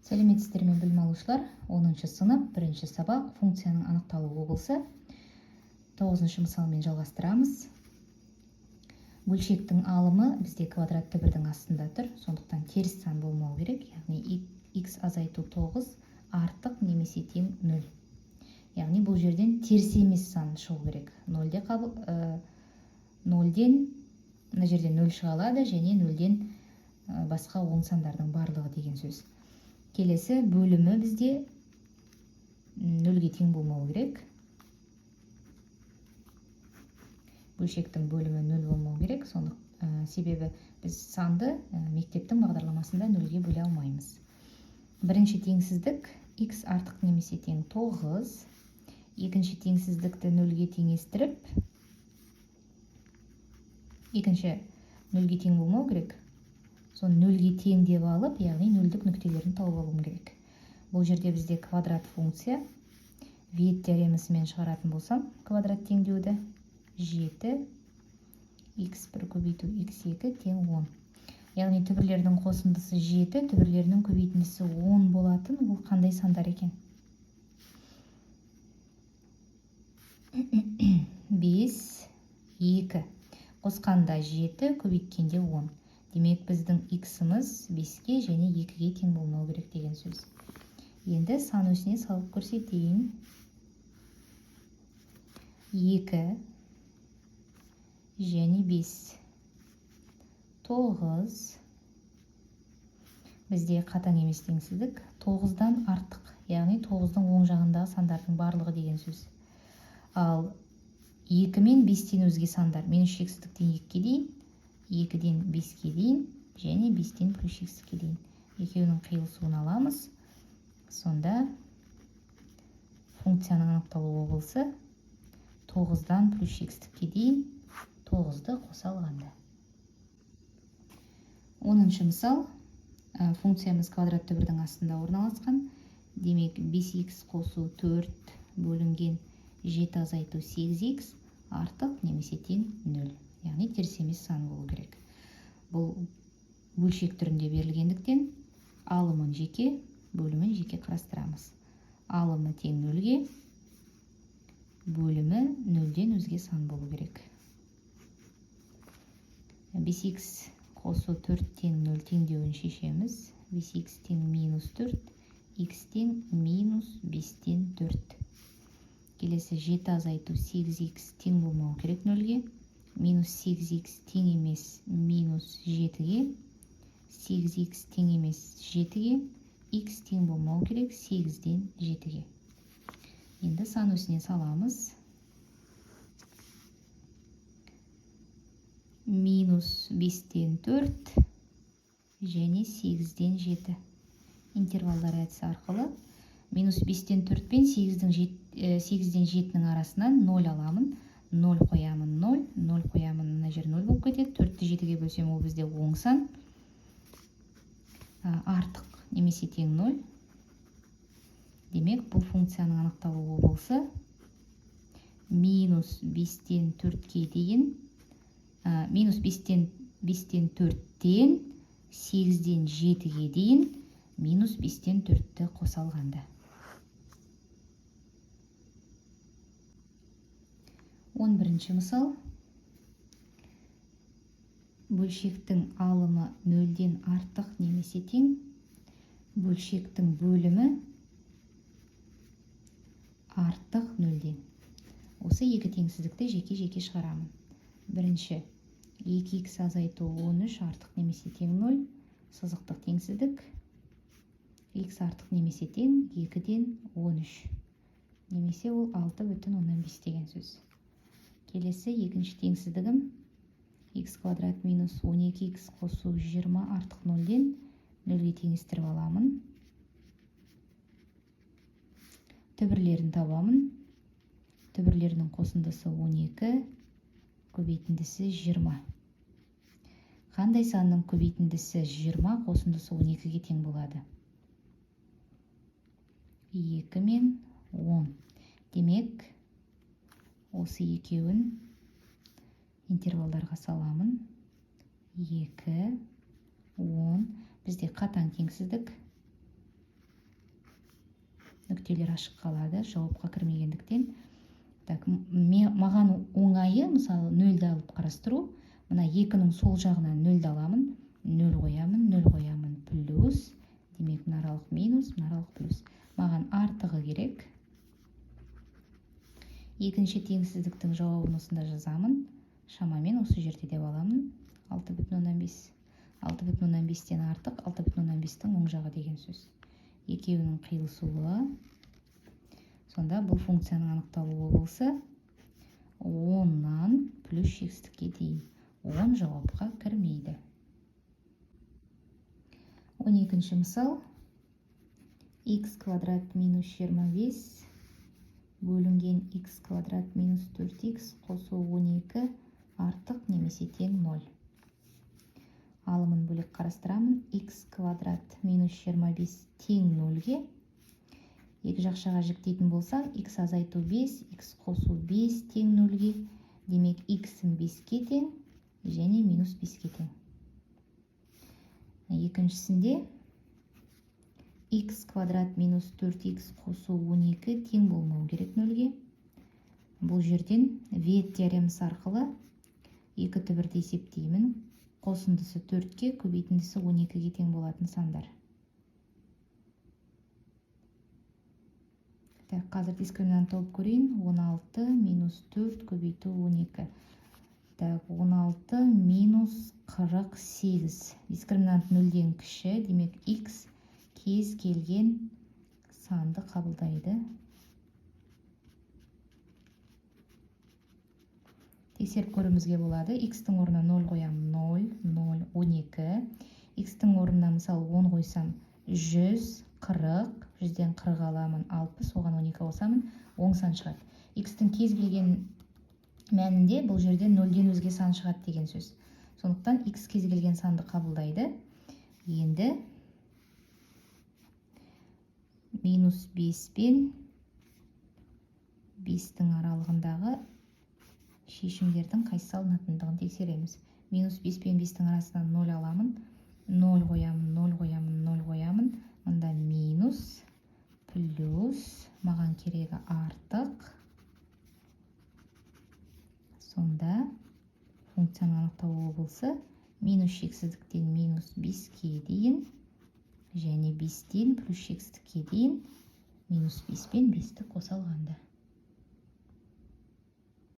Сәлеметсіздер ме білім алушылар? 10-шы сынып, 1-ші сабақ функцияның анықталуы болса, 9-шы мысалмен жалғастырамыз. Бөлшектің алымы бізде квадратты бірдің астында тұр, сондықтан теріс сан болмау керек, яғни x азайту 9 артық немесе тең 0. Яғни бұл жерден теріс емес сан шығу керек. 0-ден мына жерден 0 шыға алады және 0-ден басқа оң сандардың барлығы деген сөз. Келесі бөлімі бізде 0-ге тең болмау керек. Бөлшектің бөлімі 0 болмау керек. Себебі біз санды мектептің бағдарламасында 0-ге бөле алмаймыз. Бірінші теңсіздік x артық немесе тең 9. Екінші теңсіздікті 0-ге теңестіріп, екінші 0-ге тең болмау керек. Соны 0-ге тең деп алып, яғни 0-дік нүктелерін тауып алуым керек. Бұл жерде бізде квадрат функция. Вейт теоремасымен шығаратын болсам, квадрат теңдеуді 7 x1 көбейту x2 тең 10. Яғни түбірлердің қосындысы 7, түбірлерінің көбейтіндісі 10 болатын. Ол қандай сандар екен? 5, 2. Қосқанда 7, көбейткенде 10. Демек, біздің x-іміз 5-ге және 2-ге тең болмау керек деген сөз. Енді сан өсіне салып көрсетейін. 2 және 5. 9. Бізде қатаң емес теңсіздік. 9-дан артық, яғни 9-дың оң жағындағы сандардың барлығы деген сөз. Ал 2 мен 5-тен өзге сандар. Минус шексіздіктен 2-ге дейін, 2-ден 5-ге дейін және 5-тен плюс шексіздікке дейін. Екеуінің қиылысуын аламыз. Сонда функцияның анықталуы болса 9-дан плюс шексіздікке дейін 9-ды қоса алғанда. 10-шы мысал. Функциямыз квадратты бірдің астында орналасқан. Демек, 5x қосу 4 бөлінген 7 азайту 8x артық немесе тең 0. Яғни теріс емес сан болу керек. Бұл бөлшек түрінде берілгендіктен алымын жеке, бөлімін жеке қарастырамыз. Алымы тең 0-ге, бөлімі 0-ден өзге сан болу керек. 5x қосу 4 тең 0 теңдеуін шешеміз. 5x тең минус 4, x тең минус 5-тен 4. Келесі 7 азайту 8x тең болмау керек 0-ге. Минус 8x тең емес минус 7-ге, 8x тең емес 7-ге, x тең болмау керек 8-ден 7-ге. Енді сан өсіне саламыз. Минус 5-тен 4 және 8-ден 7. Интервалдар әдісі арқылы минус 5-тен 4 пен 8-ден 7-нің арасынан 0 аламын. 0 қоямын 0, 0 қоямын, мына жер 0 болып кетеді. 4-ті 7-ге бөлсем, ол бізде оң сан. Артық немесе тең 0. Демек, бұл функцияның анықталуы болса, минус 5-тен 4-ке дейін, минус 5-тен 4-тен 8-ден 7-ге дейін, минус 5-тен 4-ті қоса алғанда. 11-ші мысал. Бөлшектің алымы 0-ден артық немесе тең. Бөлшектің бөлімі артық 0-ден. Осы екі теңсіздікті жеке-жеке шығарамын. Бірінші 2x азайту 13 артық немесе тең 0. Сызықтық теңсіздік. X артық немесе тең 2-ден 13. Немесе ол 6,5 деген сөз. Келесі екінші теңсіздігім x квадрат минус 12x қосу 20 артық 0-ден 0-ге теңестіріп аламын. Түбірлерін табамын. Түбірлерінің қосындысы 12, көбейтіндісі 20. Қандай санның көбейтіндісі 20, қосындысы 12-ге тең болады? 2 мен 10. Демек, осы екеуін интервалдарға саламын. 2, 10. Бізде қатаң теңсіздік. нүктелер ашық қалады жауапқа кірмегендіктен. Так, маған оңайы мысалы 0-ді алып қарастыру. Мына 2-нің сол жағынан 0-ді аламын, 0 қоямын, 0 қоямын, плюс, демек мына аралық минус, мына аралық плюс. Маған артығы керек. Екінші теңсіздіктің жауабын осында жазамын. Шамамен осы жерде деп аламын. 6,5. 6,5-тен артық, 6,5-тің оң жағы деген сөз. Екеуінің қиылысуы. Сонда бұл функцияның анықталуы болса 10-нан плюс шексіздікке дейін. 10 жауапқа кірмейді. 12-ші мысал. Х квадрат минус 25 бөлінген х квадрат минус 4х қосу 12 артық немесе тең 0. Алымын бөлек қарастырамын. Х квадрат минус 25 тең 0-ге. Екі жақшаға жіктейтін болсам, х азайту 5, х қосу 5 тең 0-ге. Демек, х-ім 5-ке тең және минус 5-ке тең. Екіншісінде х квадрат минус 4х қосу 12 тең болмау керек 0-ге. Бұл жерден Вейт теоремасы арқылы 2 түбірді есептеймін. Қосындысы 4-ке, көбейтіндісі 12-ге тең болатын сандар. Қазір дискриминант тауып көрейін. 16 минус 4 көбейту 12. 16 минус 48. Дискриминант 0-ден кіші, демек х кез келген санды қабылдайды. Тексеріп көруімізге болады. Х-тің орнына 0 қоямын, 0, 0, 12. Х-тің орнына мысалы 10 қойсам 100, 40, 100-ден 40 аламын, 60, оған 12 қосамын, оң сан шығады. Х-тің кез келген мәнінде бұл жерде 0-ден өзге сан шығады деген сөз. Сондықтан х кез келген санды қабылдайды. Енді минус 5 пен 5-тің аралығындағы шешімдердің қайсысы алынатындығын тексереміз. Минус 5 пен 5-тің арасынан 0 аламын. 0 қоямын, 0 қоямын, 0 қоямын. Мұнда минус, плюс, маған керегі артық. Сонда функцияның анықталуы болса, минус шексіздіктен минус 5-ке дейін және 5-тен плюс шексіздікке дейін минус 5 пен 5-ті қоса алғанда.